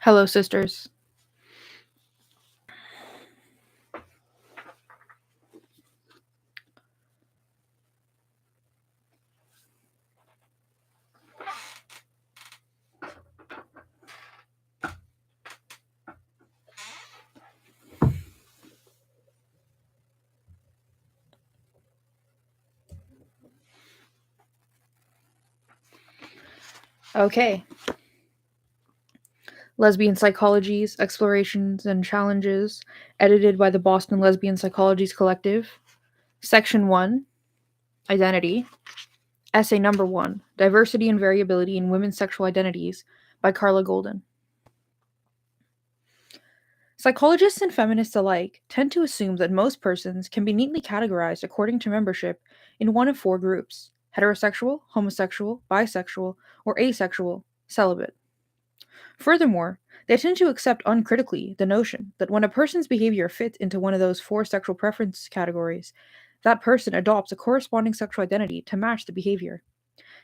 Hello, sisters. Okay. Lesbian Psychologies, Explorations and Challenges, edited by the Boston Lesbian Psychologies Collective. Section 1, Identity. Essay number 1, Diversity and Variability in Women's Sexual Identities, by Carla Golden. Psychologists and feminists alike tend to assume that most persons can be neatly categorized according to membership in one of four groups: heterosexual, homosexual, bisexual, or asexual, celibate. Furthermore, they tend to accept uncritically the notion that when a person's behavior fits into one of those four sexual preference categories, that person adopts a corresponding sexual identity to match the behavior.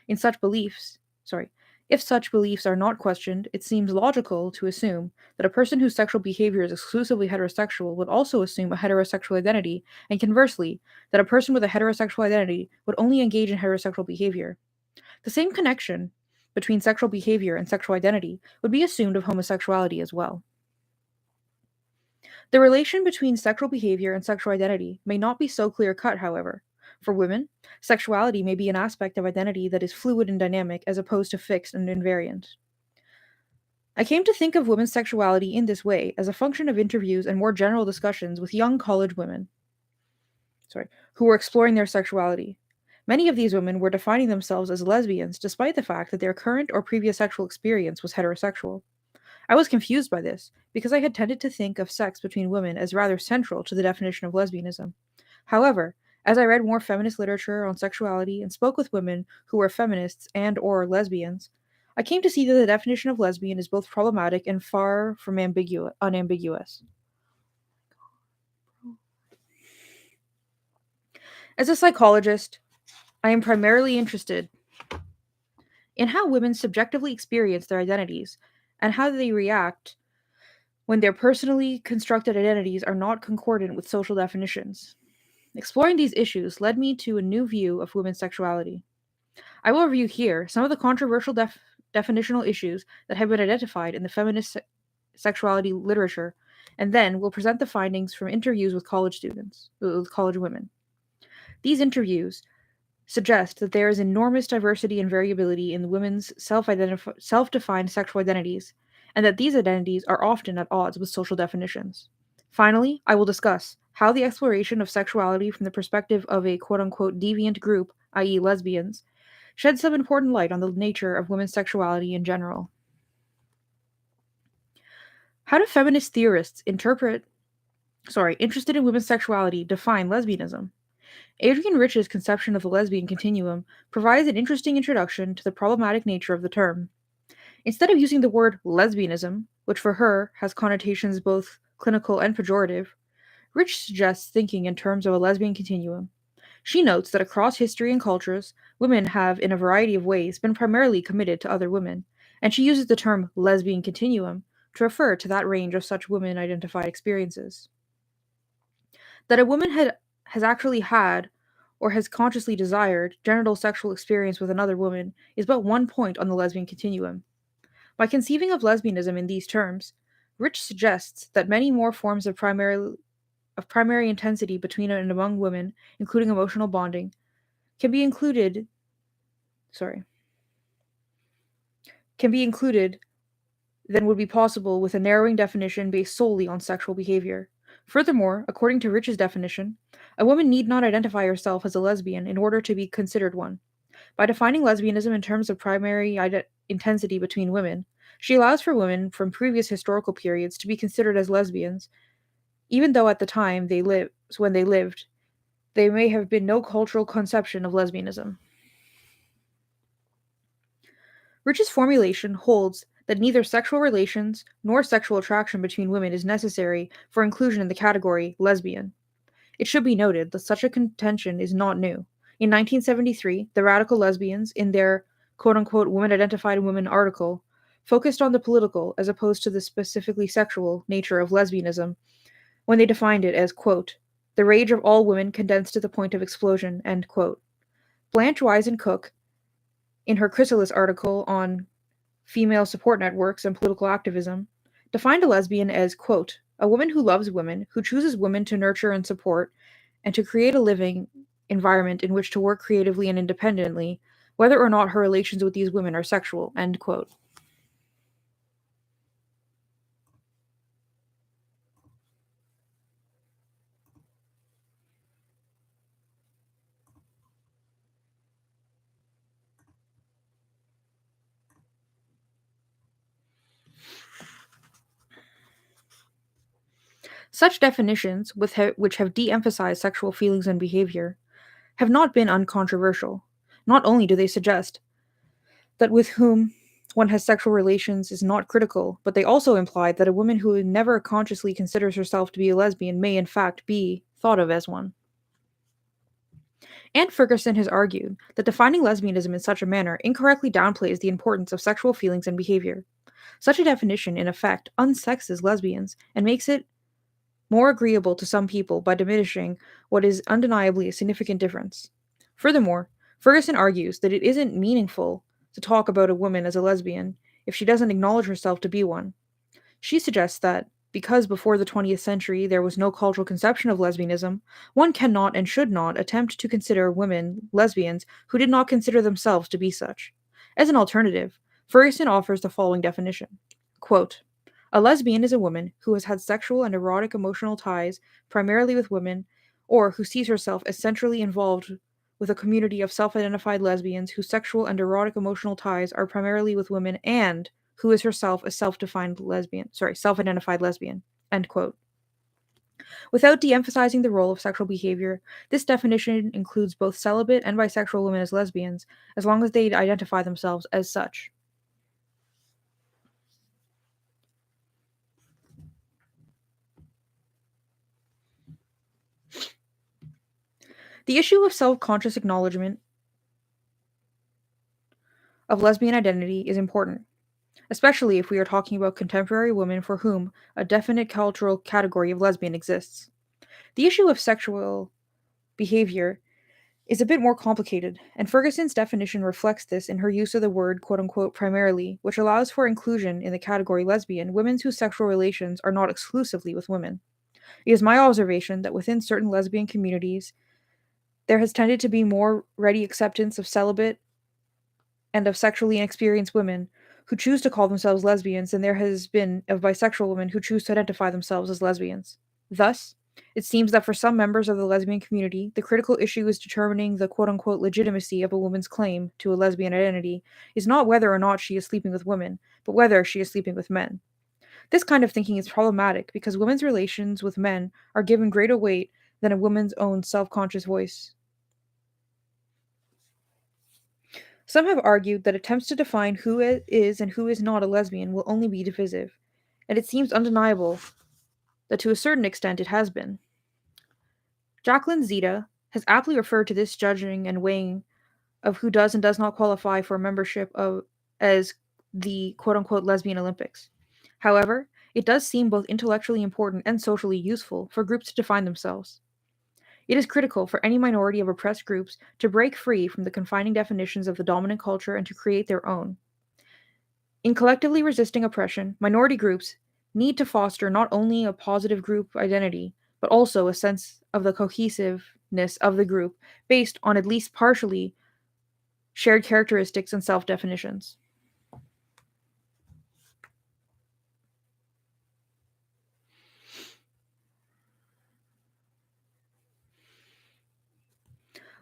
In such beliefs, sorry, if such beliefs are not questioned, it seems logical to assume that a person whose sexual behavior is exclusively heterosexual would also assume a heterosexual identity, and conversely, that a person with a heterosexual identity would only engage in heterosexual behavior. The same connection between sexual behavior and sexual identity would be assumed of homosexuality as well. The relation between sexual behavior and sexual identity may not be so clear cut, however. For women, sexuality may be an aspect of identity that is fluid and dynamic as opposed to fixed and invariant. I came to think of women's sexuality in this way as a function of interviews and more general discussions with young college women who were exploring their sexuality. Many of these women were defining themselves as lesbians despite the fact that their current or previous sexual experience was heterosexual. I was confused by this, because I had tended to think of sex between women as rather central to the definition of lesbianism. However, as I read more feminist literature on sexuality and spoke with women who were feminists and or lesbians, I came to see that the definition of lesbian is both problematic and far from unambiguous. As a psychologist, I am primarily interested in how women subjectively experience their identities and how they react when their personally constructed identities are not concordant with social definitions. Exploring these issues led me to a new view of women's sexuality. I will review here some of the controversial definitional issues that have been identified in the feminist sexuality literature, and then will present the findings from interviews with college women. These interviews suggest that there is enormous diversity and variability in women's self-defined sexual identities, and that these identities are often at odds with social definitions. Finally, I will discuss how the exploration of sexuality from the perspective of a quote-unquote deviant group, i.e. lesbians, sheds some important light on the nature of women's sexuality in general. How do feminist theorists interested in women's sexuality define lesbianism? Adrienne Rich's conception of the lesbian continuum provides an interesting introduction to the problematic nature of the term. Instead of using the word lesbianism, which for her has connotations both clinical and pejorative, Rich suggests thinking in terms of a lesbian continuum. She notes that across history and cultures, women have, in a variety of ways, been primarily committed to other women, and she uses the term lesbian continuum to refer to that range of such women identified experiences. That a woman has actually had or has consciously desired genital sexual experience with another woman is but one point on the lesbian continuum. By conceiving of lesbianism in these terms, Rich suggests that many more forms of primary intensity between and among women, including emotional bonding, can be included than would be possible with a narrowing definition based solely on sexual behavior. Furthermore, according to Rich's definition, a woman need not identify herself as a lesbian in order to be considered one. By defining lesbianism in terms of primary intensity between women, she allows for women from previous historical periods to be considered as lesbians, even though at the time when they lived, there may have been no cultural conception of lesbianism. Rich's formulation holds that neither sexual relations nor sexual attraction between women is necessary for inclusion in the category lesbian. It should be noted that such a contention is not new. In 1973, the radical lesbians, in their quote-unquote women-identified women article, focused on the political as opposed to the specifically sexual nature of lesbianism when they defined it as, quote, the rage of all women condensed to the point of explosion, end quote. Blanche Wiesen Cook, in her Chrysalis article on female support networks and political activism, defined a lesbian as, quote, a woman who loves women, who chooses women to nurture and support, and to create a living environment in which to work creatively and independently, whether or not her relations with these women are sexual, end quote. Such definitions, which have de emphasized sexual feelings and behavior, have not been uncontroversial. Not only do they suggest that with whom one has sexual relations is not critical, but they also imply that a woman who never consciously considers herself to be a lesbian may in fact be thought of as one. Anne Ferguson has argued that defining lesbianism in such a manner incorrectly downplays the importance of sexual feelings and behavior. Such a definition, in effect, unsexes lesbians and makes it more agreeable to some people by diminishing what is undeniably a significant difference. Furthermore, Ferguson argues that it isn't meaningful to talk about a woman as a lesbian if she doesn't acknowledge herself to be one. She suggests that, because before the 20th century there was no cultural conception of lesbianism, one cannot and should not attempt to consider women lesbians who did not consider themselves to be such. As an alternative, Ferguson offers the following definition. Quote, a lesbian is a woman who has had sexual and erotic emotional ties primarily with women, or who sees herself as centrally involved with a community of self-identified lesbians whose sexual and erotic emotional ties are primarily with women and who is herself a self-identified lesbian, end quote. Without de-emphasizing the role of sexual behavior, this definition includes both celibate and bisexual women as lesbians, as long as they identify themselves as such. The issue of self-conscious acknowledgement of lesbian identity is important, especially if we are talking about contemporary women for whom a definite cultural category of lesbian exists. The issue of sexual behavior is a bit more complicated, and Ferguson's definition reflects this in her use of the word quote unquote primarily, which allows for inclusion in the category lesbian women whose sexual relations are not exclusively with women. It is my observation that within certain lesbian communities, there has tended to be more ready acceptance of celibate and of sexually inexperienced women who choose to call themselves lesbians than there has been of bisexual women who choose to identify themselves as lesbians. Thus, it seems that for some members of the lesbian community, the critical issue is determining the quote unquote legitimacy of a woman's claim to a lesbian identity is not whether or not she is sleeping with women, but whether she is sleeping with men. This kind of thinking is problematic because women's relations with men are given greater weight than a woman's own self conscious voice. Some have argued that attempts to define who is and who is not a lesbian will only be divisive, and it seems undeniable that to a certain extent it has been. Jacqueline Zeta has aptly referred to this judging and weighing of who does and does not qualify for membership of as the quote-unquote lesbian Olympics. However, it does seem both intellectually important and socially useful for groups to define themselves. It is critical for any minority of oppressed groups to break free from the confining definitions of the dominant culture and to create their own. In collectively resisting oppression, minority groups need to foster not only a positive group identity, but also a sense of the cohesiveness of the group based on at least partially shared characteristics and self-definitions.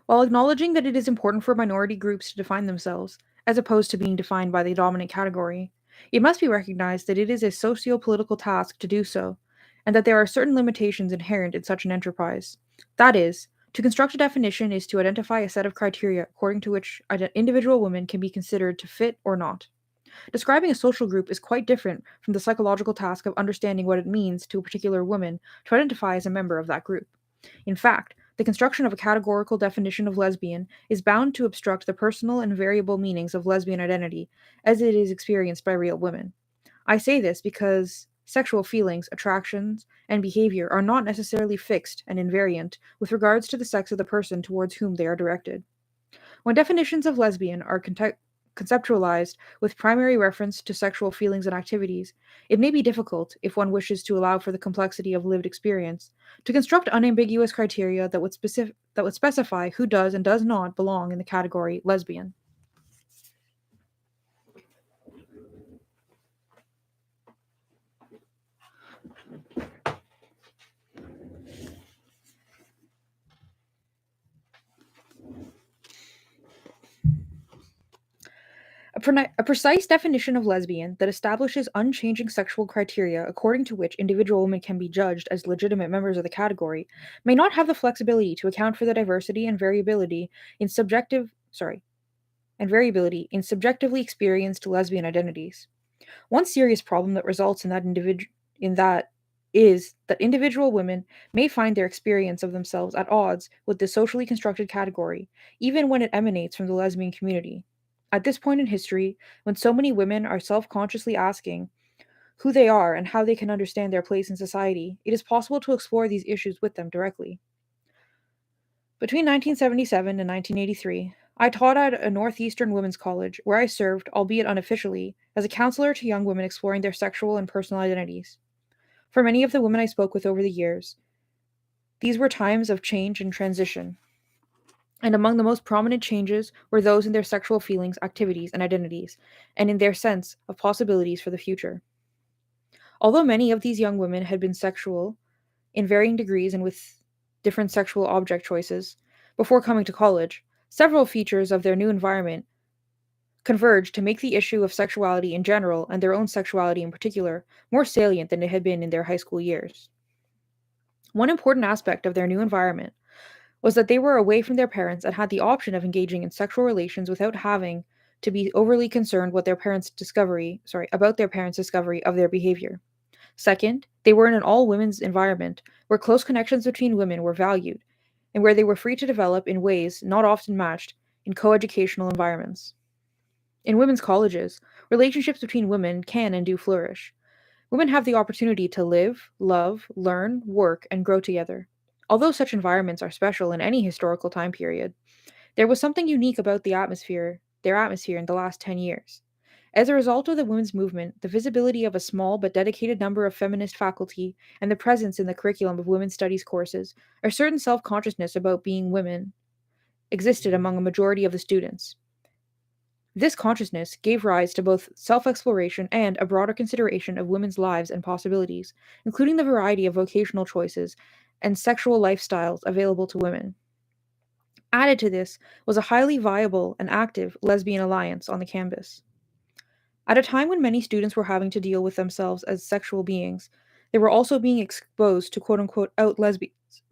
While acknowledging that it is important for minority groups to define themselves, as opposed to being defined by the dominant category, it must be recognized that it is a socio-political task to do so, and that there are certain limitations inherent in such an enterprise. That is, to construct a definition is to identify a set of criteria according to which an individual woman can be considered to fit or not. Describing a social group is quite different from the psychological task of understanding what it means to a particular woman to identify as a member of that group. In fact, the construction of a categorical definition of lesbian is bound to obstruct the personal and variable meanings of lesbian identity as it is experienced by real women. I say this because sexual feelings, attractions, and behavior are not necessarily fixed and invariant with regards to the sex of the person towards whom they are directed. When definitions of lesbian are conceptualized with primary reference to sexual feelings and activities, it may be difficult, if one wishes to allow for the complexity of lived experience, to construct unambiguous criteria that would specify who does and does not belong in the category lesbian. A precise definition of lesbian that establishes unchanging sexual criteria according to which individual women can be judged as legitimate members of the category may not have the flexibility to account for the diversity and variability in subjectively experienced lesbian identities. One serious problem that results in that is that individual women may find their experience of themselves at odds with the socially constructed category, even when it emanates from the lesbian community. At this point in history, when so many women are self-consciously asking who they are and how they can understand their place in society, it is possible to explore these issues with them directly. Between 1977 and 1983, I taught at a Northeastern women's college where I served, albeit unofficially, as a counselor to young women exploring their sexual and personal identities. For many of the women I spoke with over the years, these were times of change and transition, and among the most prominent changes were those in their sexual feelings, activities, and identities, and in their sense of possibilities for the future. Although many of these young women had been sexual in varying degrees and with different sexual object choices before coming to college, several features of their new environment converged to make the issue of sexuality in general and their own sexuality in particular more salient than it had been in their high school years. One important aspect of their new environment was that they were away from their parents and had the option of engaging in sexual relations without having to be overly concerned about their parents' discovery of their behavior. Second, they were in an all women's environment where close connections between women were valued and where they were free to develop in ways not often matched in coeducational environments. In women's colleges, relationships between women can and do flourish. Women have the opportunity to live, love, learn, work, and grow together. Although such environments are special in any historical time period, there was something unique about their atmosphere in the last 10 years. As a result of the women's movement, the visibility of a small but dedicated number of feminist faculty and the presence in the curriculum of women's studies courses, a certain self-consciousness about being women existed among a majority of the students. This consciousness gave rise to both self-exploration and a broader consideration of women's lives and possibilities, including the variety of vocational choices and sexual lifestyles available to women. Added to this was a highly viable and active lesbian alliance on the campus. At a time when many students were having to deal with themselves as sexual beings, they were also being exposed to quote unquote out lesbians,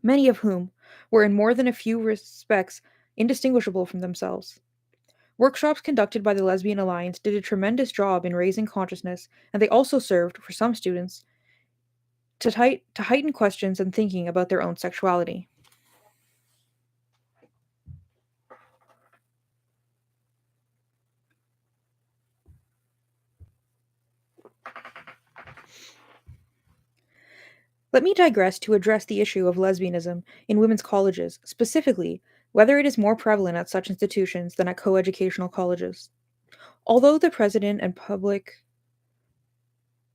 many of whom were in more than a few respects indistinguishable from themselves. Workshops conducted by the Lesbian Alliance did a tremendous job in raising consciousness, and they also served, for some students, to heighten questions and thinking about their own sexuality. Let me digress to address the issue of lesbianism in women's colleges, specifically whether it is more prevalent at such institutions than at coeducational colleges. Although the president and public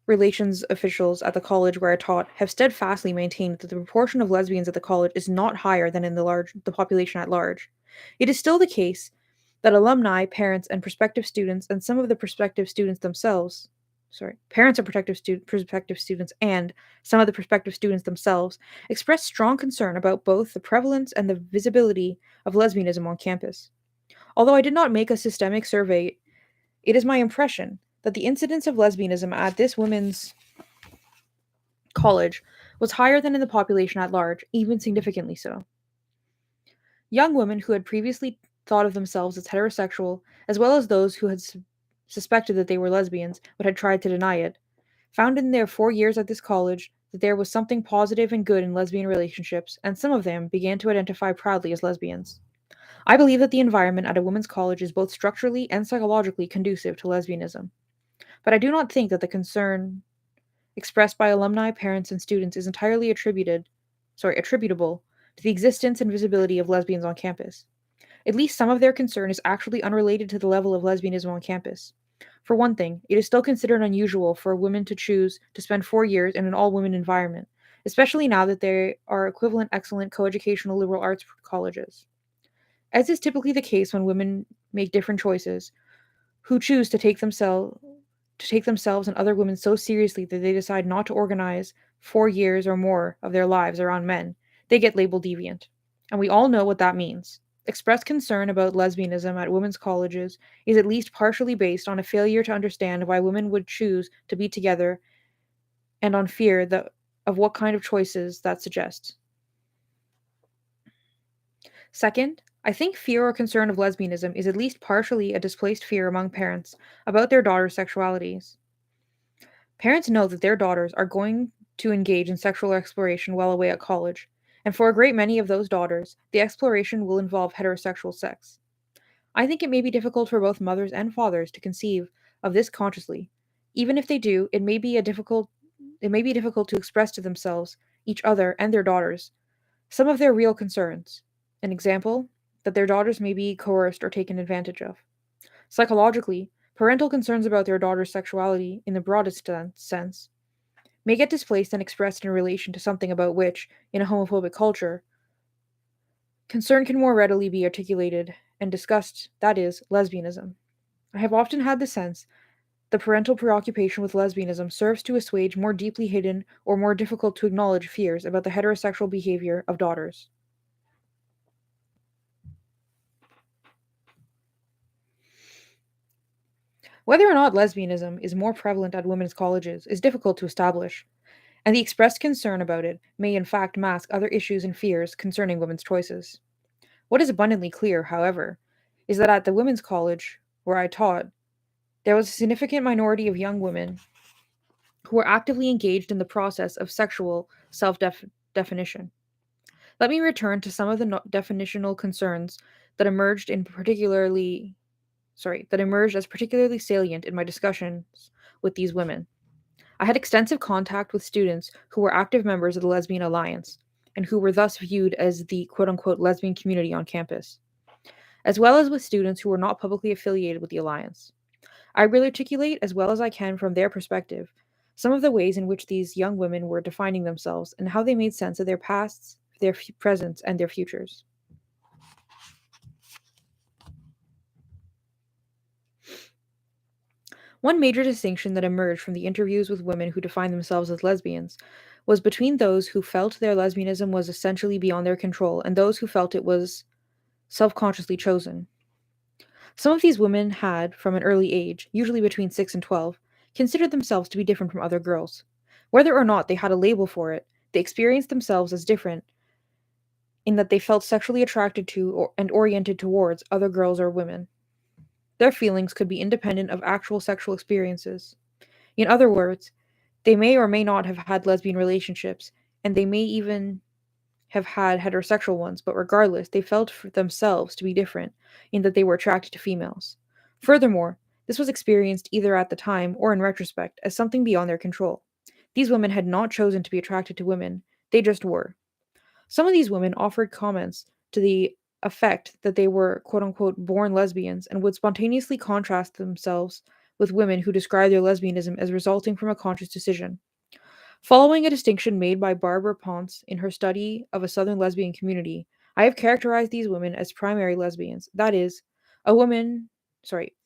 relations officials at the college where I taught have steadfastly maintained that the proportion of lesbians at the college is not higher than in the population at large, it is still the case that alumni, parents, and prospective students, and some of the prospective students themselves, parents of prospective students and some of the prospective students themselves express strong concern about both the prevalence and the visibility of lesbianism on campus. Although I did not make a systemic survey, it is my impression that the incidence of lesbianism at this women's college was higher than in the population at large, even significantly so. Young women who had previously thought of themselves as heterosexual, as well as those who had suspected that they were lesbians but had tried to deny it, found in their 4 years at this college that there was something positive and good in lesbian relationships, and some of them began to identify proudly as lesbians. I believe that the environment at a women's college is both structurally and psychologically conducive to lesbianism. But I do not think that the concern expressed by alumni, parents, and students is entirely attributable to the existence and visibility of lesbians on campus. At least some of their concern is actually unrelated to the level of lesbianism on campus. For one thing, it is still considered unusual for a woman to choose to spend 4 years in an all women environment, especially now that there are equivalent excellent coeducational liberal arts colleges. As is typically the case when women make different choices, who choose to take themselves and other women so seriously that they decide not to organize 4 years or more of their lives around men, they get labeled deviant. And we all know what that means. Expressed concern about lesbianism at women's colleges is at least partially based on a failure to understand why women would choose to be together and on fear of what kind of choices that suggests. Second, I think fear or concern of lesbianism is at least partially a displaced fear among parents about their daughters' sexualities. Parents know that their daughters are going to engage in sexual exploration while away at college, and for a great many of those daughters, the exploration will involve heterosexual sex. I think it may be difficult for both mothers and fathers to conceive of this consciously. Even if they do, it may be difficult to express to themselves, each other, and their daughters some of their real concerns. An example, that their daughters may be coerced or taken advantage of. Psychologically, parental concerns about their daughter's sexuality, in the broadest sense, may get displaced and expressed in relation to something about which, in a homophobic culture, concern can more readily be articulated and discussed, that is, lesbianism. I have often had the sense the parental preoccupation with lesbianism serves to assuage more deeply hidden or more difficult to acknowledge fears about the heterosexual behavior of daughters. Whether or not lesbianism is more prevalent at women's colleges is difficult to establish, and the expressed concern about it may in fact mask other issues and fears concerning women's choices. What is abundantly clear, however, is that at the women's college where I taught, there was a significant minority of young women who were actively engaged in the process of sexual self definition. Let me return to some of the definitional concerns that that emerged as particularly salient in my discussions with these women. I had extensive contact with students who were active members of the Lesbian Alliance and who were thus viewed as the quote unquote lesbian community on campus, as well as with students who were not publicly affiliated with the Alliance. I will articulate as well as I can from their perspective some of the ways in which these young women were defining themselves and how they made sense of their pasts, their presents, and their futures. One major distinction that emerged from the interviews with women who defined themselves as lesbians was between those who felt their lesbianism was essentially beyond their control and those who felt it was self consciously chosen. Some of these women had, from an early age, usually between 6 and 12, considered themselves to be different from other girls. Whether or not they had a label for it, they experienced themselves as different in that they felt sexually attracted to and oriented towards other girls or women. Their feelings could be independent of actual sexual experiences. In other words, they may or may not have had lesbian relationships, and they may even have had heterosexual ones, but regardless, they felt for themselves to be different in that they were attracted to females. Furthermore, this was experienced either at the time or in retrospect as something beyond their control. These women had not chosen to be attracted to women, they just were. Some of these women offered comments to the effect that they were quote unquote born lesbians and would spontaneously contrast themselves with women who described their lesbianism as resulting from a conscious decision. Following a distinction made by Barbara Ponce in her study of a southern lesbian community, I have characterized these women as primary lesbians. A woman,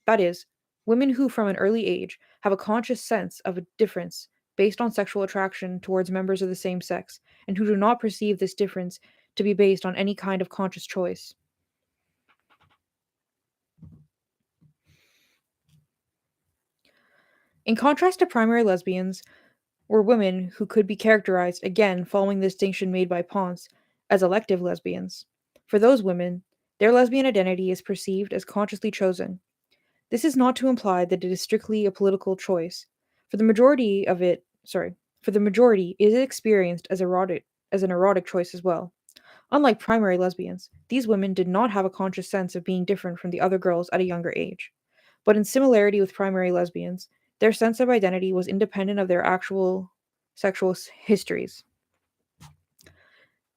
that is, women who from an early age have a conscious sense of a difference based on sexual attraction towards members of the same sex, and who do not perceive this difference to be based on any kind of conscious choice. In contrast to primary lesbians, were women who could be characterized, again following the distinction made by Ponce, as elective lesbians. For those women, their lesbian identity is perceived as consciously chosen. This is not to imply that it is strictly a political choice. For the majority of it, sorry, For the majority, it is experienced as an erotic choice as well. Unlike primary lesbians, these women did not have a conscious sense of being different from the other girls at a younger age. But in similarity with primary lesbians, their sense of identity was independent of their actual sexual histories.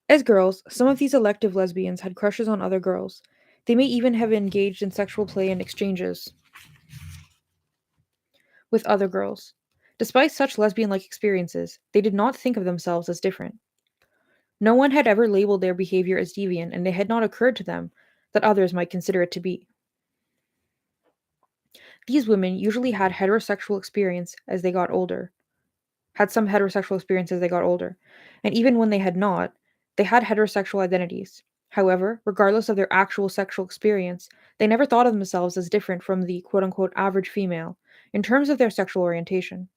As girls, some of these elective lesbians had crushes on other girls. They may even have engaged in sexual play and exchanges with other girls. Despite such lesbian like experiences, they did not think of themselves as different. No one had ever labeled their behavior as deviant, and it had not occurred to them that others might consider it to be. These women usually had some heterosexual experience as they got older, and even when they had not, they had heterosexual identities. However, regardless of their actual sexual experience, they never thought of themselves as different from the quote unquote average female in terms of their sexual orientation.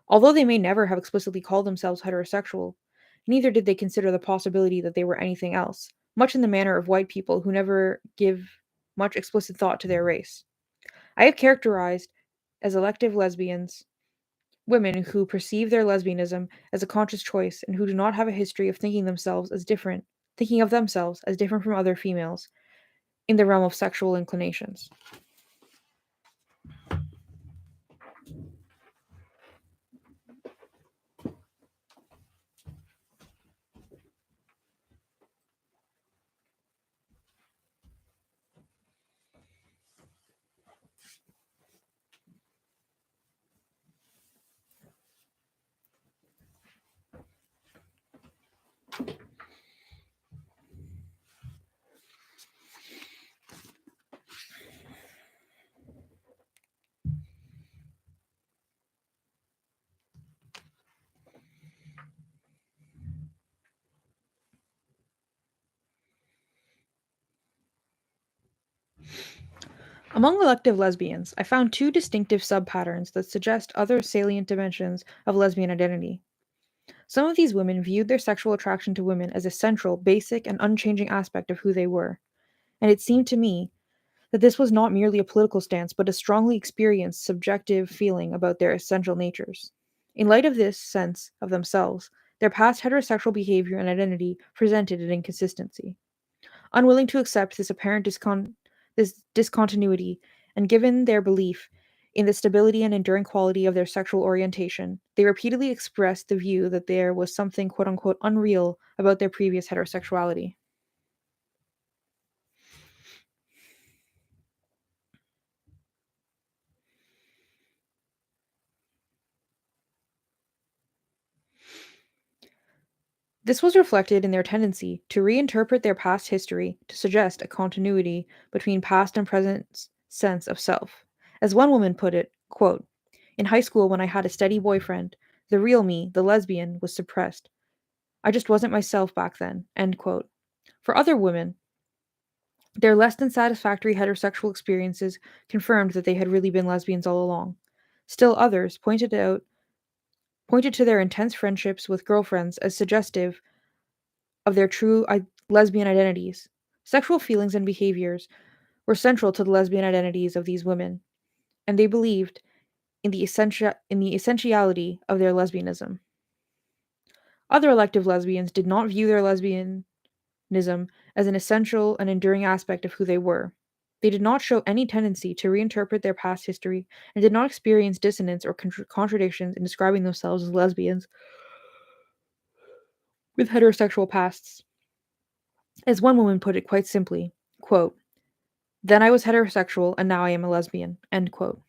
Although they may never have explicitly called themselves heterosexual, neither did they consider the possibility that they were anything else, much in the manner of white people who never give much explicit thought to their race. I have characterized as elective lesbians women who perceive their lesbianism as a conscious choice and who do not have a history of thinking of themselves as different from other females in the realm of sexual inclinations. Among elective lesbians, I found two distinctive subpatterns that suggest other salient dimensions of lesbian identity. Some of these women viewed their sexual attraction to women as a central, basic, and unchanging aspect of who they were, and it seemed to me that this was not merely a political stance, but a strongly experienced subjective feeling about their essential natures. In light of this sense of themselves, their past heterosexual behavior and identity presented an inconsistency. Unwilling to accept this discontinuity, and given their belief in the stability and enduring quality of their sexual orientation, they repeatedly expressed the view that there was something quote unquote unreal about their previous heterosexuality. This was reflected in their tendency to reinterpret their past history to suggest a continuity between past and present sense of self. As one woman put it, quote, "In high school, when I had a steady boyfriend, the real me, the lesbian, was suppressed. I just wasn't myself back then." End quote. For other women, their less than satisfactory heterosexual experiences confirmed that they had really been lesbians all along. Still others pointed to their intense friendships with girlfriends as suggestive of their lesbian identities. Sexual feelings and behaviors were central to the lesbian identities of these women, and they believed in the essentiality of their lesbianism. Other elective lesbians did not view their lesbianism as an essential and enduring aspect of who they were. They did not show any tendency to reinterpret their past history and did not experience dissonance or contradictions in describing themselves as lesbians with heterosexual pasts. As one woman put it quite simply, quote, "Then I was heterosexual and now I am a lesbian." End quote.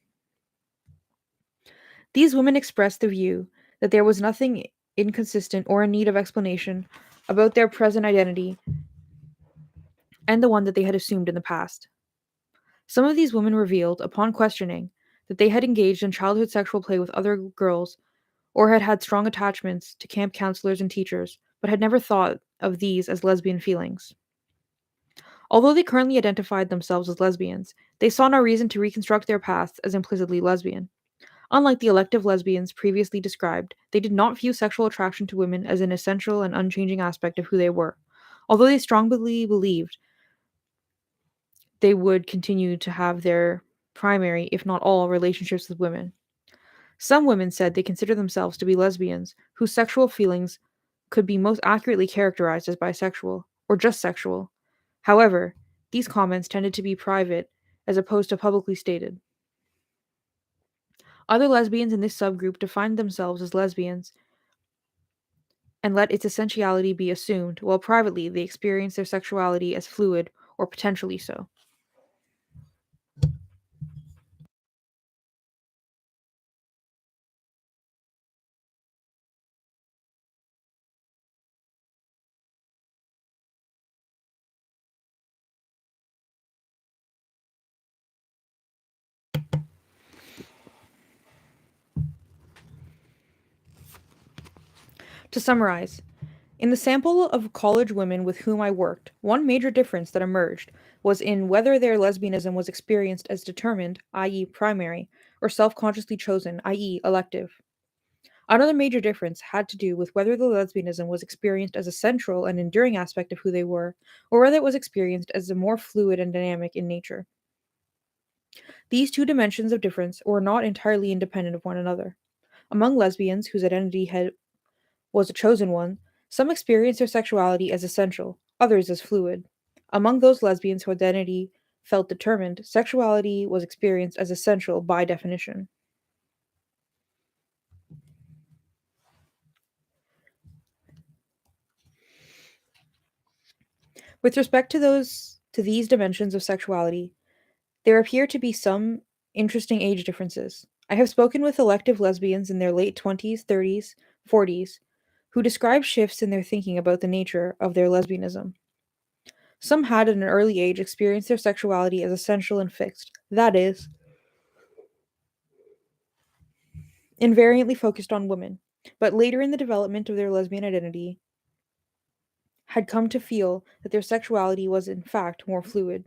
These women expressed the view that there was nothing inconsistent or in need of explanation about their present identity and the one that they had assumed in the past. Some of these women revealed, upon questioning, that they had engaged in childhood sexual play with other girls or had had strong attachments to camp counselors and teachers, but had never thought of these as lesbian feelings. Although they currently identified themselves as lesbians, they saw no reason to reconstruct their pasts as implicitly lesbian. Unlike the elective lesbians previously described, they did not view sexual attraction to women as an essential and unchanging aspect of who they were, although they strongly believed they would continue to have their primary, if not all, relationships with women. Some women said they consider themselves to be lesbians, whose sexual feelings could be most accurately characterized as bisexual, or just sexual. However, these comments tended to be private as opposed to publicly stated. Other lesbians in this subgroup defined themselves as lesbians and let its essentiality be assumed, while privately they experienced their sexuality as fluid or potentially so. To summarize, in the sample of college women with whom I worked, one major difference that emerged was in whether their lesbianism was experienced as determined, i.e., primary, or self consciously chosen, i.e., elective. Another major difference had to do with whether the lesbianism was experienced as a central and enduring aspect of who they were, or whether it was experienced as a more fluid and dynamic in nature. These two dimensions of difference were not entirely independent of one another. Among lesbians whose was a chosen one, some experienced their sexuality as essential, others as fluid. Among those lesbians whose identity felt determined, sexuality was experienced as essential by definition. With respect to these dimensions of sexuality, there appear to be some interesting age differences. I have spoken with elective lesbians in their late 20s, 30s, 40s, who describe shifts in their thinking about the nature of their lesbianism. Some had at an early age experienced their sexuality as essential and fixed, that is, invariantly focused on women, but later in the development of their lesbian identity had come to feel that their sexuality was in fact more fluid.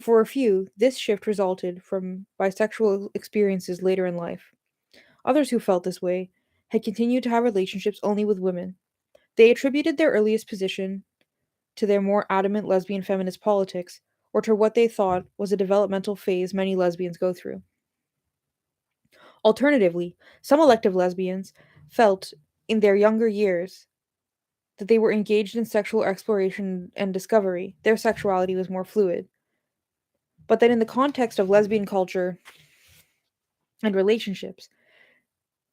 For a few, this shift resulted from bisexual experiences later in life. Others who felt this way had continued to have relationships only with women. They attributed their earliest position to their more adamant lesbian feminist politics, or to what they thought was a developmental phase many lesbians go through. Alternatively, some elective lesbians felt in their younger years that they were engaged in sexual exploration and discovery. Their sexuality was more fluid. But that in the context of lesbian culture and relationships,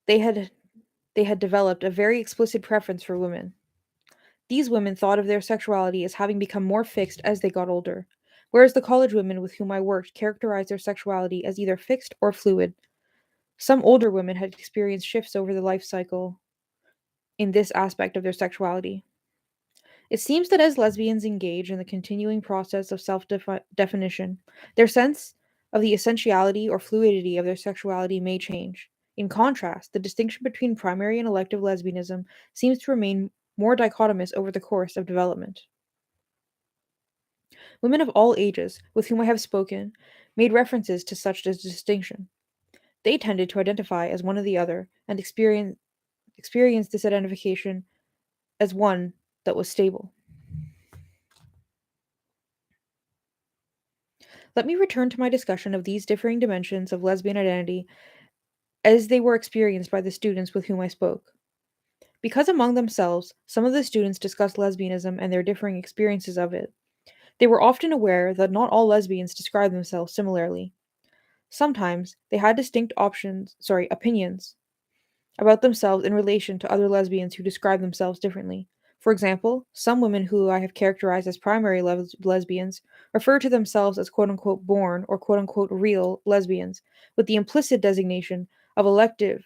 they had they had developed a very explicit preference for women. These women thought of their sexuality as having become more fixed as they got older, whereas the college women with whom I worked characterized their sexuality as either fixed or fluid. Some older women had experienced shifts over the life cycle in this aspect of their sexuality. It seems that as lesbians engage in the continuing process of self definition, their sense of the essentiality or fluidity of their sexuality may change. In contrast, the distinction between primary and elective lesbianism seems to remain more dichotomous over the course of development. Women of all ages with whom I have spoken made references to such a distinction. They tended to identify as one or the other and experience this identification as one that was stable. Let me return to my discussion of these differing dimensions of lesbian identity as they were experienced by the students with whom I spoke. Because among themselves, some of the students discussed lesbianism and their differing experiences of it, they were often aware that not all lesbians describe themselves similarly. Sometimes they had distinct opinions about themselves in relation to other lesbians who describe themselves differently. For example, some women who I have characterized as primary lesbians refer to themselves as quote unquote born or quote unquote real lesbians, with the implicit designation of elective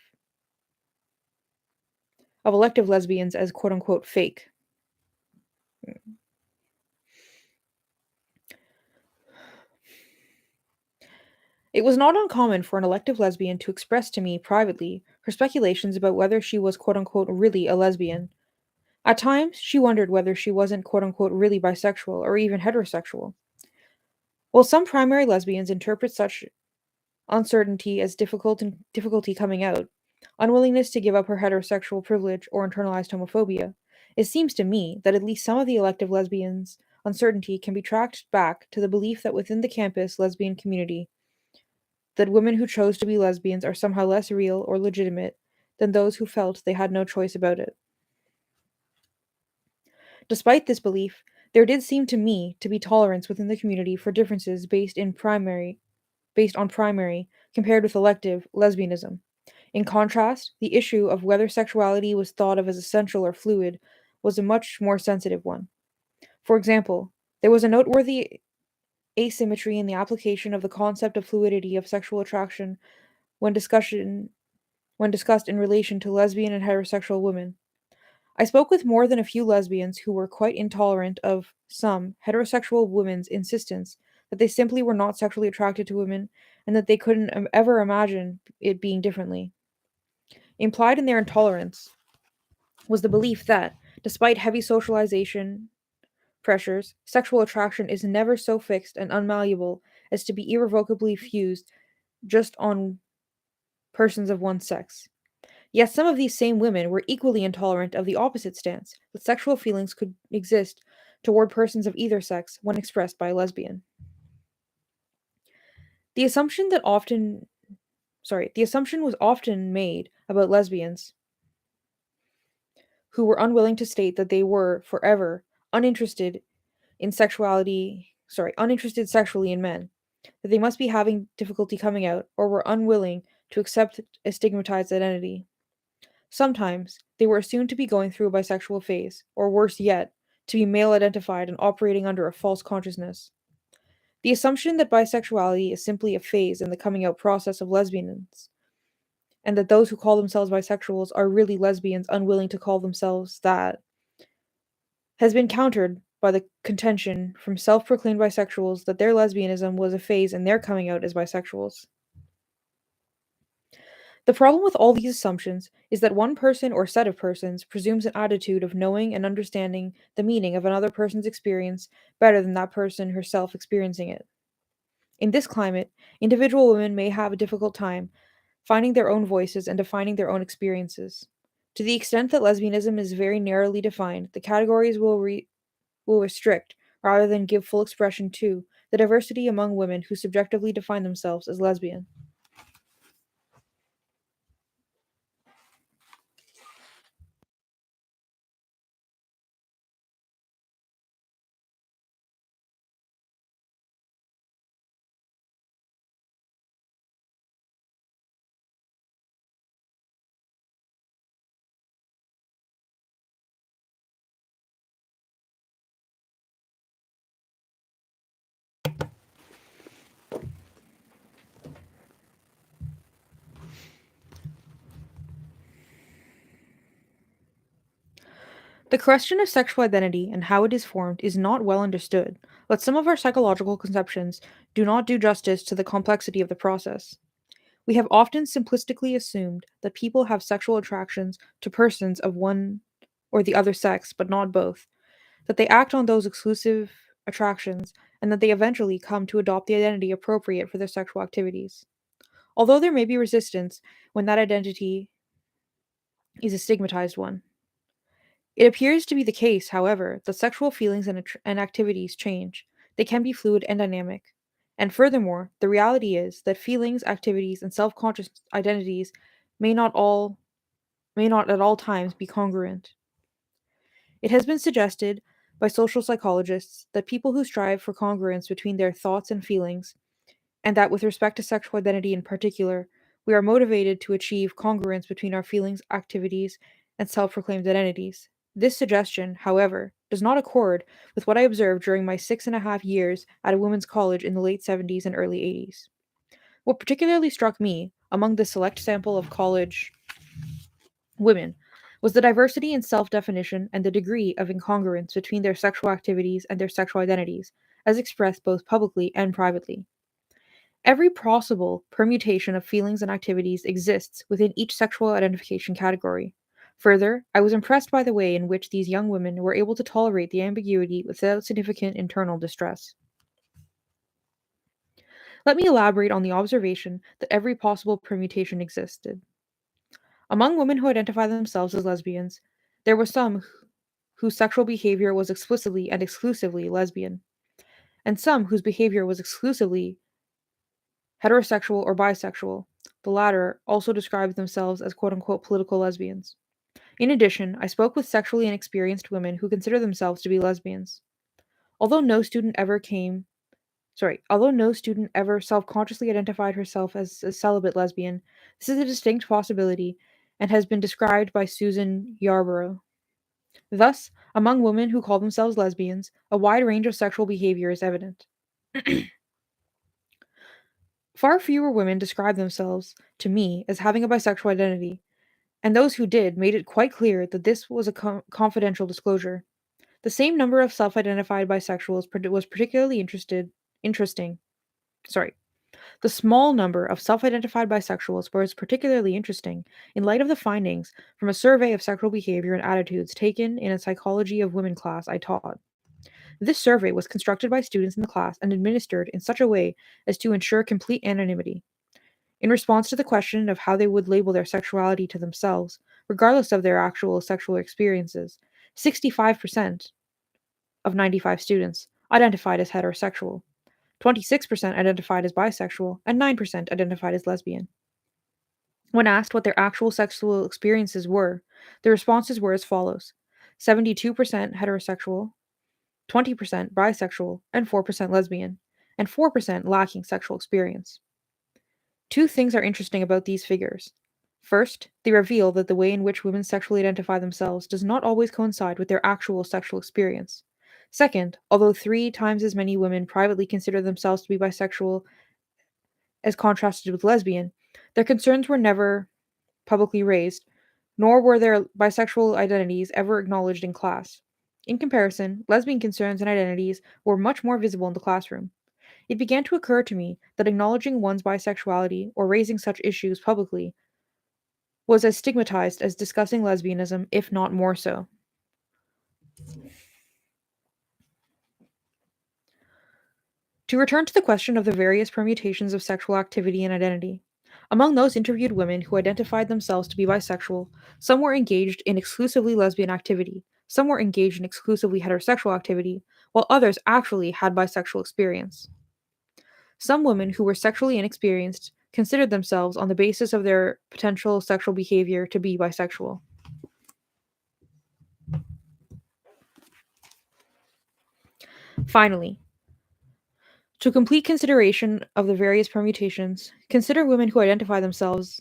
lesbians as quote unquote fake. It was not uncommon for an elective lesbian to express to me privately her speculations about whether she was quote unquote really a lesbian. At times, she wondered whether she wasn't quote unquote really bisexual or even heterosexual. While some primary lesbians interpret such uncertainty as difficulty coming out, unwillingness to give up her heterosexual privilege, or internalized homophobia, it seems to me that at least some of the elective lesbians' uncertainty can be tracked back to the belief that within the campus lesbian community, that women who chose to be lesbians are somehow less real or legitimate than those who felt they had no choice about it. Despite this belief, there did seem to me to be tolerance within the community for differences based on primary compared with elective lesbianism. In contrast, the issue of whether sexuality was thought of as essential or fluid was a much more sensitive one. For example, there was a noteworthy asymmetry in the application of the concept of fluidity of sexual attraction when discussion when discussed in relation to lesbian and heterosexual women. I spoke with more than a few lesbians who were quite intolerant of some heterosexual women's insistence that they simply were not sexually attracted to women and that they couldn't ever imagine it being differently. Implied in their intolerance was the belief that, despite heavy socialization pressures, sexual attraction is never so fixed and unmalleable as to be irrevocably fused just on persons of one sex. Yet some of these same women were equally intolerant of the opposite stance, that sexual feelings could exist toward persons of either sex when expressed by a lesbian. The assumption that often the assumption was often made about lesbians who were unwilling to state that they were forever uninterested uninterested sexually in men, that they must be having difficulty coming out or were unwilling to accept a stigmatized identity. Sometimes they were assumed to be going through a bisexual phase, or worse yet, to be male identified and operating under a false consciousness. The assumption that bisexuality is simply a phase in the coming out process of lesbians, and that those who call themselves bisexuals are really lesbians unwilling to call themselves that, has been countered by the contention from self proclaimed bisexuals that their lesbianism was a phase in their coming out as bisexuals. The problem with all these assumptions is that one person or set of persons presumes an attitude of knowing and understanding the meaning of another person's experience better than that person herself experiencing it. In this climate, individual women may have a difficult time finding their own voices and defining their own experiences. To the extent that lesbianism is very narrowly defined, the categories will restrict, rather than give full expression to, the diversity among women who subjectively define themselves as lesbian. The question of sexual identity and how it is formed is not well understood, but some of our psychological conceptions do not do justice to the complexity of the process. We have often simplistically assumed that people have sexual attractions to persons of one or the other sex, but not both, that they act on those exclusive attractions, and that they eventually come to adopt the identity appropriate for their sexual activities. Although there may be resistance when that identity is a stigmatized one. It appears to be the case, however, that sexual feelings and activities change. They can be fluid and dynamic. And furthermore, the reality is that feelings, activities, and self-conscious identities may not all may not at all times be congruent. It has been suggested by social psychologists that people who strive for congruence between their thoughts and feelings, and that with respect to sexual identity in particular, we are motivated to achieve congruence between our feelings, activities, and self proclaimed identities. This suggestion, however, does not accord with what I observed during my 6.5 years at a women's college in the late 70s and early 80s. What particularly struck me among the select sample of college women was the diversity in self definition and the degree of incongruence between their sexual activities and their sexual identities, as expressed both publicly and privately. Every possible permutation of feelings and activities exists within each sexual identification category. Further, I was impressed by the way in which these young women were able to tolerate the ambiguity without significant internal distress. Let me elaborate on the observation that every possible permutation existed. Among women who identify themselves as lesbians, there were some whose sexual behavior was explicitly and exclusively lesbian, and some whose behavior was exclusively heterosexual, or bisexual. The latter also describe themselves as quote unquote political lesbians. In addition, I spoke with sexually inexperienced women who consider themselves to be lesbians. Although no student ever although no student ever self-consciously identified herself as a celibate lesbian, this is a distinct possibility and has been described by Susan Yarborough. Thus, among women who call themselves lesbians, a wide range of sexual behavior is evident. Far fewer women describe themselves, to me, as having a bisexual identity, and those who did made it quite clear that this was a confidential disclosure. The same number of self-identified bisexuals was particularly interesting. Sorry. The small number of self-identified bisexuals was particularly interesting in light of the findings from a survey of sexual behavior and attitudes taken in a psychology of women class I taught. This survey was constructed by students in the class and administered in such a way as to ensure complete anonymity. In response to the question of how they would label their sexuality to themselves, regardless of their actual sexual experiences, 65% of 95 students identified as heterosexual, 26% identified as bisexual, and 9% identified as lesbian. When asked what their actual sexual experiences were, the responses were as follows: 72% heterosexual, 20% bisexual, and 4% lesbian, and 4% lacking sexual experience. Two things are interesting about these figures. First, they reveal that the way in which women sexually identify themselves does not always coincide with their actual sexual experience. Second, although 3 times as many women privately consider themselves to be bisexual as contrasted with lesbian, their concerns were never publicly raised, nor were their bisexual identities ever acknowledged in class. In comparison, lesbian concerns and identities were much more visible in the classroom. It began to occur to me that acknowledging one's bisexuality or raising such issues publicly was as stigmatized as discussing lesbianism, if not more so. To return to the question of the various permutations of sexual activity and identity, among those interviewed women who identified themselves to be bisexual, some were engaged in exclusively lesbian activity, some were engaged in exclusively heterosexual activity, while others actually had bisexual experience. Some women who were sexually inexperienced considered themselves on the basis of their potential sexual behavior to be bisexual. Finally, to complete consideration of the various permutations, consider women who identify themselves,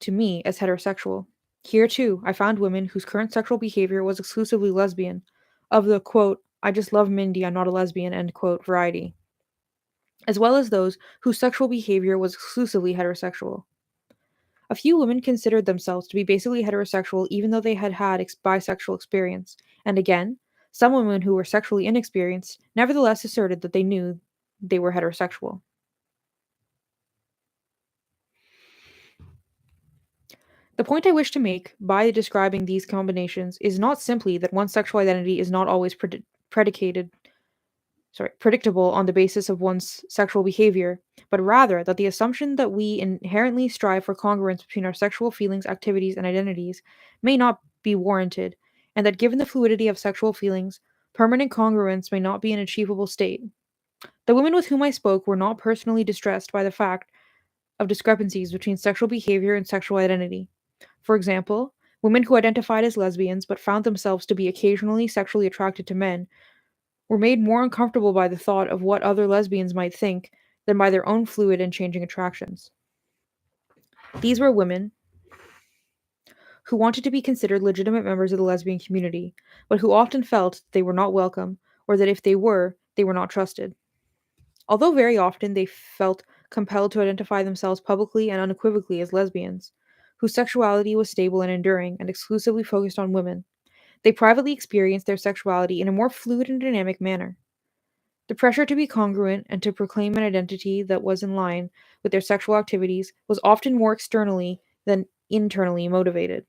to me, as heterosexual. Here, too, I found women whose current sexual behavior was exclusively lesbian, of the quote, I just love Mindy, I'm not a lesbian, end quote, variety, as well as those whose sexual behavior was exclusively heterosexual. A few women considered themselves to be basically heterosexual even though they had had bisexual experience, and again, some women who were sexually inexperienced nevertheless asserted that they knew they were heterosexual. The point I wish to make by describing these combinations is not simply that one's sexual identity is not always predictable on the basis of one's sexual behavior, but rather that the assumption that we inherently strive for congruence between our sexual feelings, activities, and identities may not be warranted, and that given the fluidity of sexual feelings, permanent congruence may not be an achievable state. The women with whom I spoke were not personally distressed by the fact of discrepancies between sexual behavior and sexual identity. For example, women who identified as lesbians but found themselves to be occasionally sexually attracted to men were made more uncomfortable by the thought of what other lesbians might think than by their own fluid and changing attractions. These were women who wanted to be considered legitimate members of the lesbian community, but who often felt they were not welcome, or that if they were not trusted. Although very often they felt compelled to identify themselves publicly and unequivocally as lesbians, whose sexuality was stable and enduring and exclusively focused on women, they privately experienced their sexuality in a more fluid and dynamic manner. The pressure to be congruent and to proclaim an identity that was in line with their sexual activities was often more externally than internally motivated.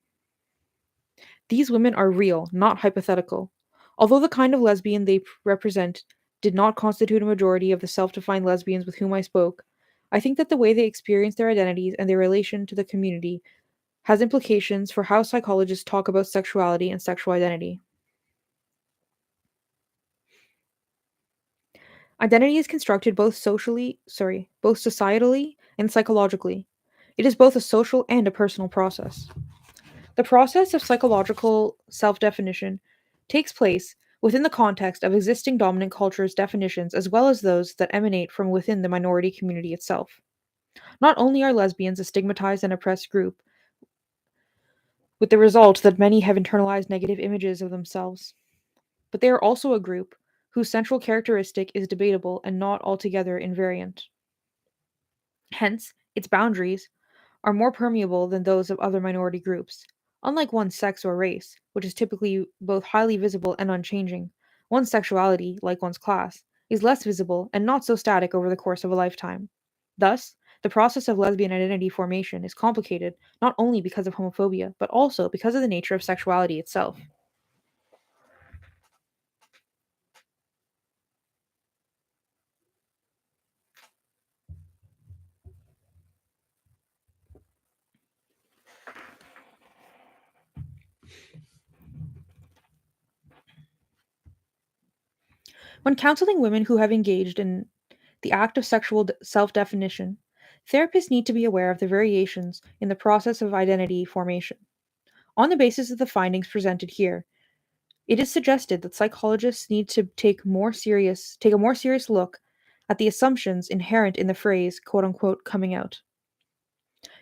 These women are real, not hypothetical. Although the kind of lesbian they represent did not constitute a majority of the self defined lesbians with whom I spoke, I think that the way they experience their identities and their relation to the community has implications for how psychologists talk about sexuality and sexual identity. Identity is constructed both societally and psychologically. It is both a social and a personal process. The process of psychological self definition takes place within the context of existing dominant cultures' definitions as well as those that emanate from within the minority community itself. Not only are lesbians a stigmatized and oppressed group, with the result that many have internalized negative images of themselves, but they are also a group whose central characteristic is debatable and not altogether invariant. Hence, its boundaries are more permeable than those of other minority groups. Unlike one's sex or race, which is typically both highly visible and unchanging, one's sexuality, like one's class, is less visible and not so static over the course of a lifetime. Thus, the process of lesbian identity formation is complicated not only because of homophobia, but also because of the nature of sexuality itself. When counseling women who have engaged in the act of sexual self definition, therapists need to be aware of the variations in the process of identity formation. On the basis of the findings presented here, it is suggested that psychologists need to take a more serious look at the assumptions inherent in the phrase quote unquote coming out.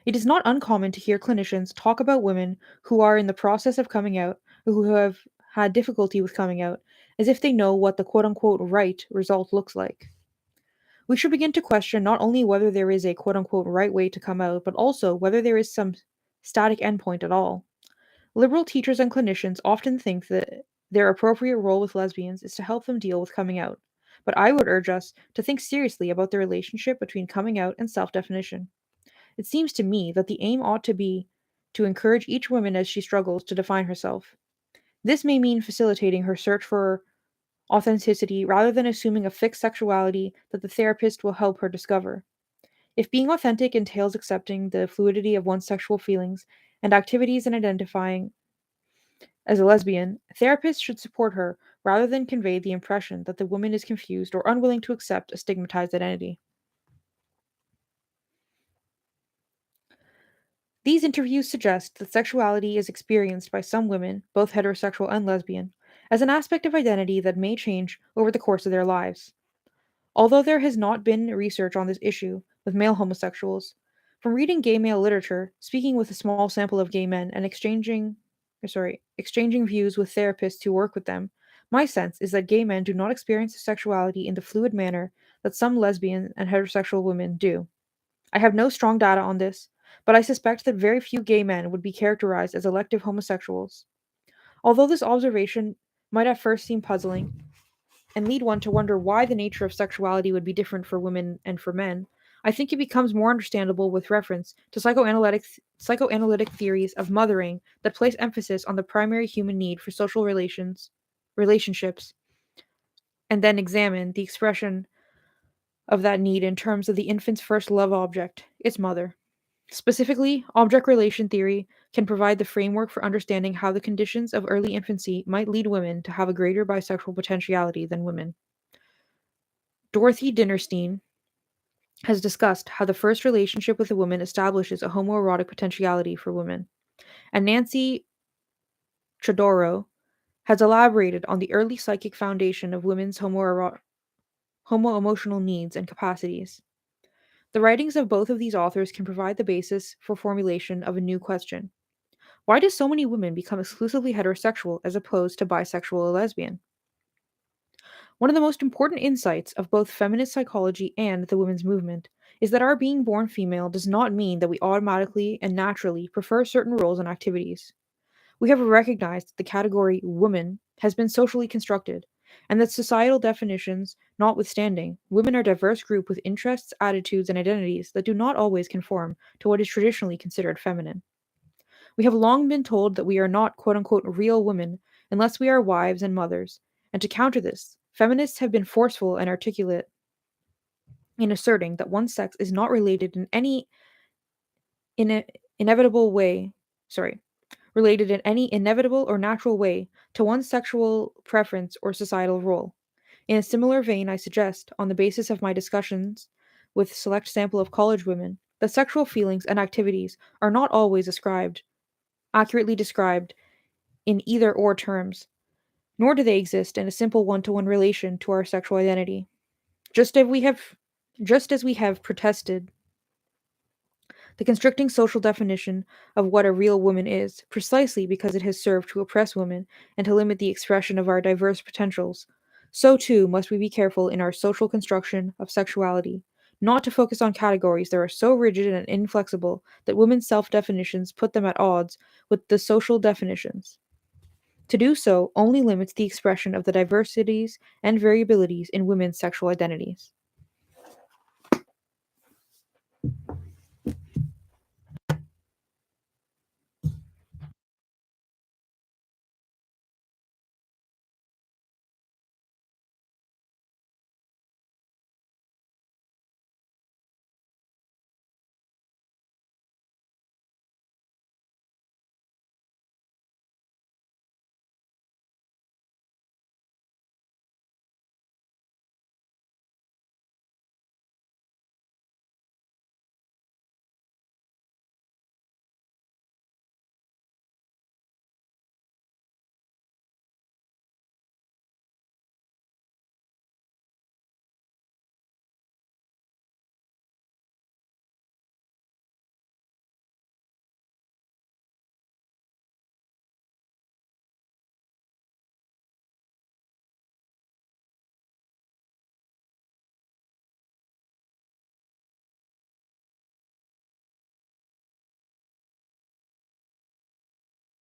It is not uncommon to hear clinicians talk about women who are in the process of coming out or who have had difficulty with coming out as if they know what the quote unquote right result looks like. We should begin to question not only whether there is a quote unquote right way to come out, but also whether there is some static endpoint at all. Liberal teachers and clinicians often think that their appropriate role with lesbians is to help them deal with coming out, but I would urge us to think seriously about the relationship between coming out and self definition. It seems to me that the aim ought to be to encourage each woman as she struggles to define herself. This may mean facilitating her search for authenticity rather than assuming a fixed sexuality that the therapist will help her discover. If being authentic entails accepting the fluidity of one's sexual feelings and activities and identifying as a lesbian, therapists should support her rather than convey the impression that the woman is confused or unwilling to accept a stigmatized identity. These interviews suggest that sexuality is experienced by some women, both heterosexual and lesbian, as an aspect of identity that may change over the course of their lives. Although there has not been research on this issue with male homosexuals, from reading gay male literature, speaking with a small sample of gay men, and exchanging views with therapists who work with them, my sense is that gay men do not experience sexuality in the fluid manner that some lesbian and heterosexual women do. I have no strong data on this, but I suspect that very few gay men would be characterized as elective homosexuals. Although this observation might at first seem puzzling, and lead one to wonder why the nature of sexuality would be different for women and for men, I think it becomes more understandable with reference to psychoanalytic theories of mothering that place emphasis on the primary human need for social relationships, and then examine the expression of that need in terms of the infant's first love object, its mother. Specifically, object relation theory can provide the framework for understanding how the conditions of early infancy might lead women to have a greater bisexual potentiality than women. Dorothy Dinnerstein has discussed how the first relationship with a woman establishes a homoerotic potentiality for women, and Nancy Chodoro has elaborated on the early psychic foundation of women's homo-emotional needs and capacities. The writings of both of these authors can provide the basis for formulation of a new question. Why do so many women become exclusively heterosexual as opposed to bisexual or lesbian? One of the most important insights of both feminist psychology and the women's movement is that our being born female does not mean that we automatically and naturally prefer certain roles and activities. We have recognized that the category woman has been socially constructed, and that societal definitions notwithstanding, women are a diverse group with interests, attitudes, and identities that do not always conform to what is traditionally considered feminine. We have long been told that we are not quote unquote real women unless we are wives and mothers, and to counter this, feminists have been forceful and articulate in asserting that one sex is not related in any ine- inevitable way, sorry, related in any inevitable or natural way to one's sexual preference or societal role. In a similar vein, I suggest, on the basis of my discussions with a select sample of college women, that sexual feelings and activities are not always accurately described in either or terms, nor do they exist in a simple one-to-one relation to our sexual identity. Just as we have just as we have protested the constricting social definition of what a real woman is, precisely because it has served to oppress women and to limit the expression of our diverse potentials, so too must we be careful in our social construction of sexuality, not to focus on categories that are so rigid and inflexible that women's self definitions put them at odds with the social definitions. To do so only limits the expression of the diversities and variabilities in women's sexual identities.